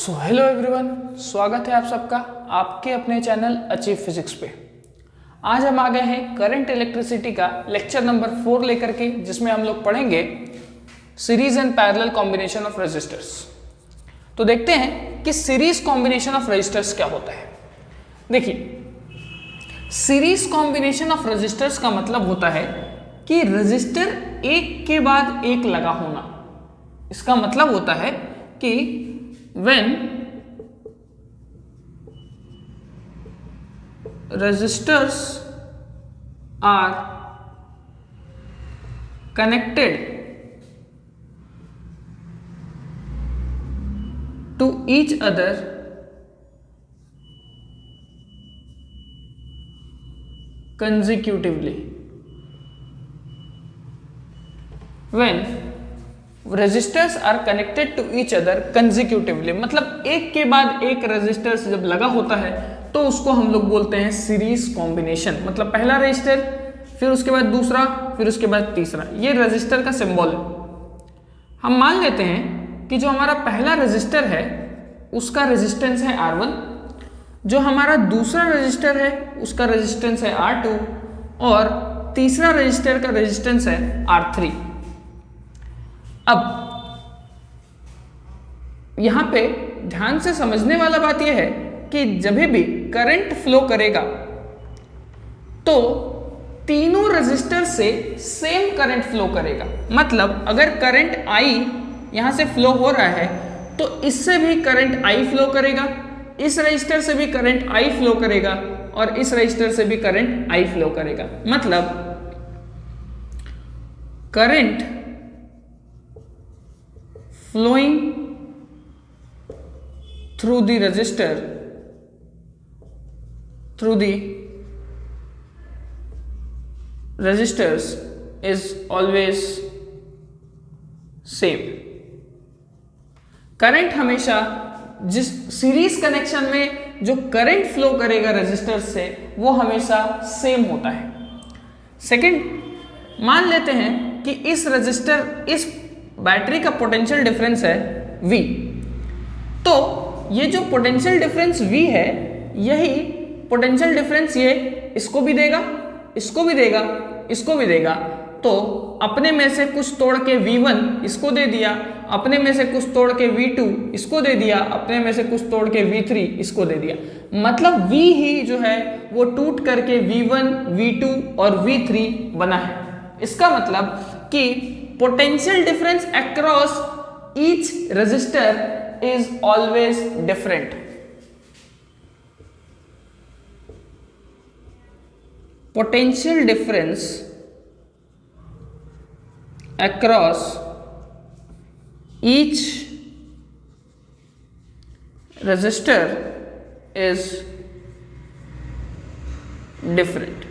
Hello everyone, स्वागत है आप सबका आपके अपने चैनल अचीव फिजिक्स पे। आज हम आ गए हैं करंट इलेक्ट्रिसिटी का लेक्चर नंबर 4 लेकर के, जिसमें हम लोग पढ़ेंगे series and parallel combination of resistors. तो देखते हैं कि सीरीज कॉम्बिनेशन ऑफ रेजिस्टर्स क्या होता है। देखिए, सीरीज कॉम्बिनेशन ऑफ रेजिस्टर्स का मतलब होता है कि रेजिस्टर एक के बाद एक लगा होना। इसका मतलब होता है कि when resistors are connected to each other consecutively, when resistors are connected to each other consecutively, मतलब एक के बाद एक रेजिस्टर्स जब लगा होता है तो उसको हम लोग बोलते हैं सीरीज कॉम्बिनेशन। मतलब पहला रेजिस्टर, फिर उसके बाद दूसरा, फिर उसके बाद तीसरा। ये रेजिस्टर का सिंबल है। हम मान लेते हैं कि जो हमारा पहला रेजिस्टर है उसका रेजिस्टेंस है R1, जो हमारा दूसरा रेजिस्टर है उसका रेजिस्टेंस है R2 और तीसरा रेजिस्टर का रेजिस्टेंस है R3। अब यहां पे ध्यान से समझने वाला बात यह है कि जब भी करंट फ्लो करेगा तो तीनों रेजिस्टर से सेम करंट फ्लो करेगा। मतलब अगर करंट I यहां से फ्लो हो रहा है तो इससे भी करंट I फ्लो करेगा, इस रेजिस्टर से भी करंट I फ्लो करेगा और इस रेजिस्टर से भी करंट I फ्लो करेगा। मतलब current flowing through the resistor, through the resistors is always same। Current हमेशा जिस सीरीज कनेक्शन में जो करंट फ्लो करेगा रेजिस्टर से वो हमेशा सेम होता है। सेकंड, मान लेते हैं कि इस रेजिस्टर, इस बैटरी का पोटेंशियल डिफरेंस है V। तो ये जो पोटेंशियल डिफरेंस V है, यही पोटेंशियल डिफरेंस ये इसको भी देगा, इसको भी देगा, इसको भी देगा। तो अपने में से कुछ तोड़ के V1 इसको दे दिया, अपने में से कुछ तोड़ के V2 इसको दे दिया, अपने में से कुछ तोड़ के V3 इसको दे दिया। मतलब V ही जो है वो टूट करके V1, V2 और V3 बना है। इसका मतलब कि potential difference across each resistor is always different। Potential difference across each resistor is different।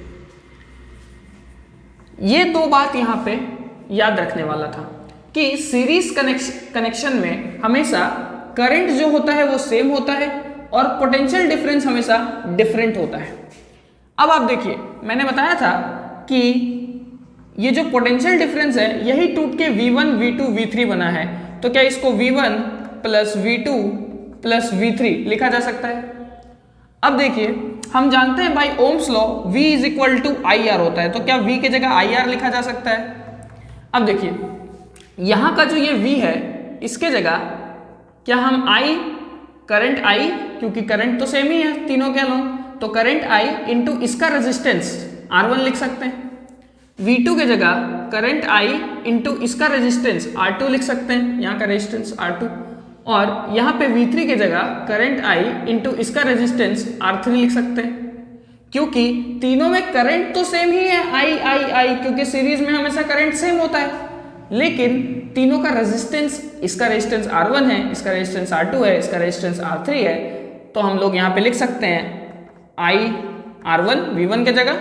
ये दो बात यहां पे याद रखने वाला था कि सीरीज कनेक्शन में हमेशा करंट जो होता है वो सेम होता है और पोटेंशियल डिफरेंस हमेशा डिफरेंट होता है। अब आप देखिए, मैंने बताया था कि ये जो पोटेंशियल डिफरेंस है यही टूट के V1, V2, V3 बना है। तो क्या इसको V1 plus V2 plus V3 लिखा जा सकता है? अब देखिए, हम जानते हैं by Ohm's law V is equal to IR होता है। तो क्या V की जगह IR लिखा जा सकता है? अब देखिए, यहां का जो ये V है इसके जगह क्या हम करंट I, क्योंकि करंट तो सेम ही है तीनों के अलोंग, तो करंट I इंटू इसका रेजिस्टेंस R1 लिख सकते हैं। V2 के जगह करंट I इंटू इसका रेजिस्टेंस R2 लिख सकते हैं, यहाँ का रेजिस्टेंस R2। और यहाँ पे V3 के जगह करंट I इंटू इसका रेजिस्टेंस R3 लिख सकते हैं, क्योंकि तीनों में करंट तो सेम ही है I, क्योंकि सीरीज में हमेशा करंट सेम होता है। लेकिन तीनों का रेजिस्टेंस, इसका रेजिस्टेंस R1 है, इसका रेजिस्टेंस R2 है, इसका रेजिस्टेंस R3 है। तो हम लोग यहाँ पे लिख सकते हैं I R1 V1 के जगह,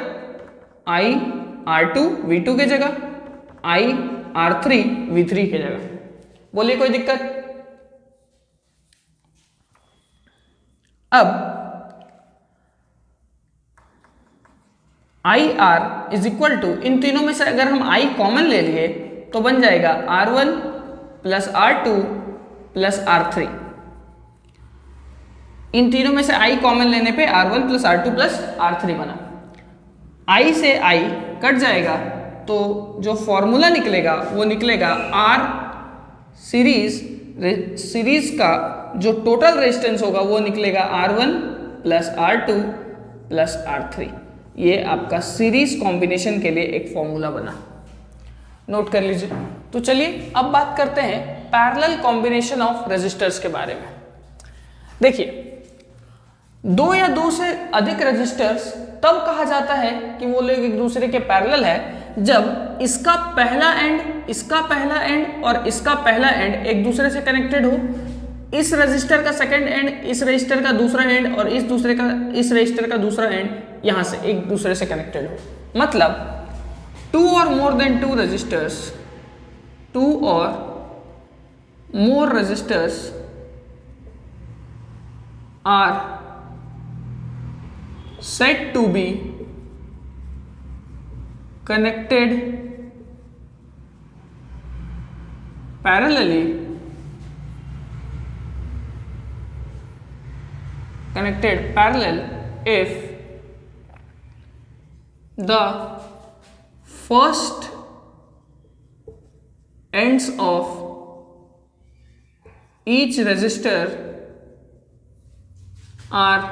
I R2 V2 के जगह, I R3 V3 के जगह। बोलिए कोई दिक्कत? अब IR इज इक्वल टू, इन तीनों में से अगर हम I कॉमन ले लिए तो बन जाएगा R1 plus R2 plus R3। इन तीनों में से I कॉमन लेने पे R1 plus R2 plus R3 बना। I से I कट जाएगा तो जो फॉर्मूला निकलेगा वो निकलेगा R सीरीज का जो टोटल रेजिस्टेंस होगा वो निकलेगा R1 plus R2 plus R3। ये आपका सीरीज कॉम्बिनेशन के लिए एक फॉर्मूला बना, नोट कर लीजिए। तो चलिए अब बात करते हैं पैरेलल कॉम्बिनेशन ऑफ रेजिस्टर्स के बारे में। देखिए, दो या दो से अधिक रेजिस्टर्स तब कहा जाता है कि वो लोग एक दूसरे के पैरेलल है जब इसका पहला एंड, इसका पहला एंड और इसका पहला एंड एक दूसरे से कनेक्टेड हो, इस रजिस्टर का सेकंड एंड, इस रजिस्टर का दूसरा एंड और इस रजिस्टर का दूसरा एंड यहां से एक दूसरे से कनेक्टेड हो। मतलब टू और more than two registers, two और more registers are said to be connected parallel if the first ends of each resistor are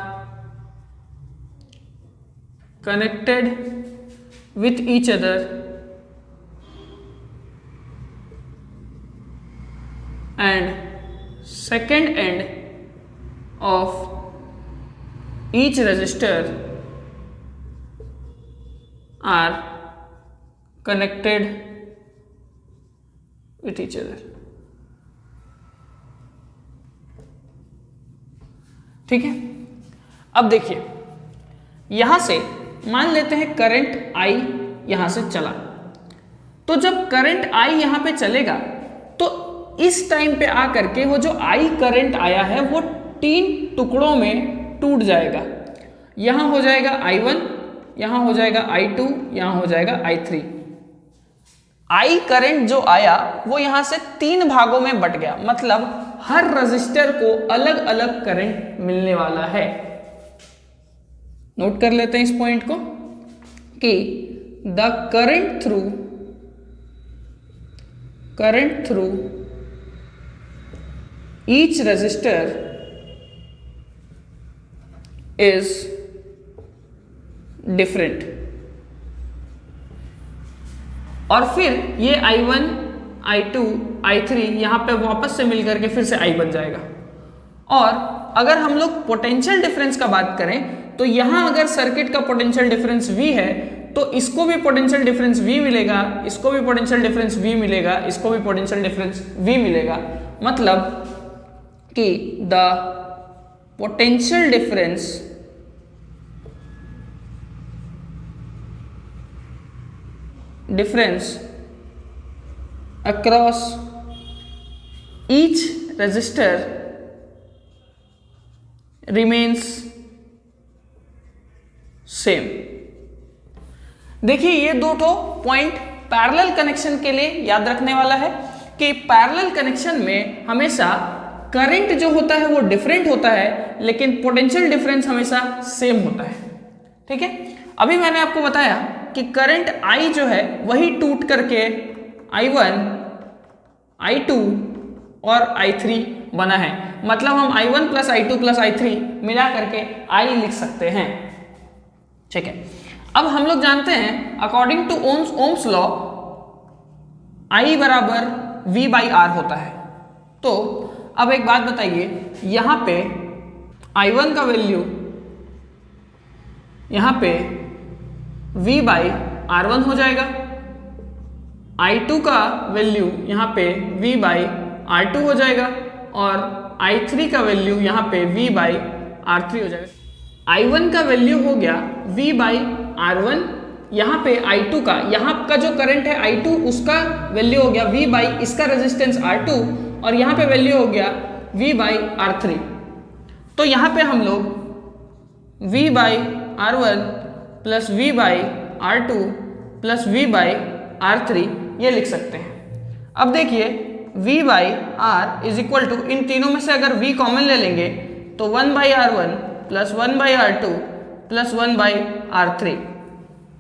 connected with each other and second end of each resistor are connected with each other। ठीक है, अब देखिए यहां से मान लेते हैं current I यहां से चला, तो जब करंट I यहां पे चलेगा तो इस टाइम पे आकर के वो जो I करंट आया है वो तीन टुकड़ों में टूट जाएगा। यहां हो जाएगा I1, यहां हो जाएगा I2, यहां हो जाएगा I3। I करंट जो आया वो यहां से तीन भागों में बट गया, मतलब हर रजिस्टर को अलग अलग करंट मिलने वाला है। नोट कर लेते हैं इस पॉइंट को कि the current through each resistor is different. और फिर ये I1, I2, I3 यहां पे वापस से मिलकर के फिर से I बन जाएगा। और अगर हम लोग पोटेंशियल डिफरेंस का बात करें तो यहां अगर सर्किट का पोटेंशियल डिफरेंस V है तो इसको भी पोटेंशियल डिफरेंस V मिलेगा, इसको भी पोटेंशियल डिफरेंस V मिलेगा, इसको भी पोटेंशियल डिफरेंस V मिलेगा। मतलब कि the potential difference across each resistor remains same. देखिए ये दो ठो पॉइंट पैरेलल कनेक्शन के लिए याद रखने वाला है कि पैरेलल कनेक्शन में हमेशा करंट जो होता है वो डिफरेंट होता है लेकिन पोटेंशियल डिफरेंस हमेशा सेम होता है। ठीक है, अभी मैंने आपको बताया कि करंट I जो है वही टूट करके I1, I2 और I3 बना है। मतलब हम I1 plus I2 plus I3 मिला करके I लिख सकते हैं। ठीक है, अब हम लोग जानते हैं according to Ohm's law I बराबर V बाई R होता है। तो अब एक बात बताइए, यहां पे I1 का वैल्यू यहां पे V बाई R1 हो जाएगा, I2 का वैल्यू यहां पे V बाई R2 हो जाएगा और I3 का वैल्यू यहां पे V बाई R3 हो जाएगा। I1 का वैल्यू हो गया V बाई R1, यहाँ पे I2 का, यहाँ का जो करंट है I2 उसका वैल्यू हो गया V बाई इसका रेजिस्टेंस R2 और यहाँ पे वैल्यू हो गया V बाई R3। तो यहाँ पे हम लोग V by R1 plus V by R2 plus V by R3 ये लिख सकते हैं। अब देखिए V by R is equal to, इन तीनों में से अगर V कॉमन ले लेंगे तो 1/R1 plus 1/R2 plus 1/R3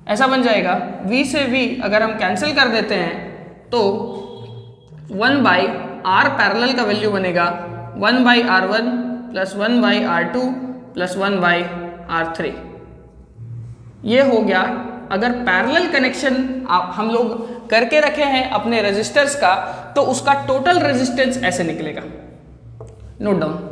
ऐसा बन जाएगा। V से V अगर हम कैंसिल कर देते हैं तो 1/R पैरेलल का वैल्यू बनेगा 1/R1 plus 1/R2 plus 1/R3। ये हो गया अगर पैरेलल कनेक्शन हम लोग करके रखे हैं अपने रेजिस्टर्स का तो उसका टोटल रेजिस्टेंस ऐसे निकलेगा। Note down.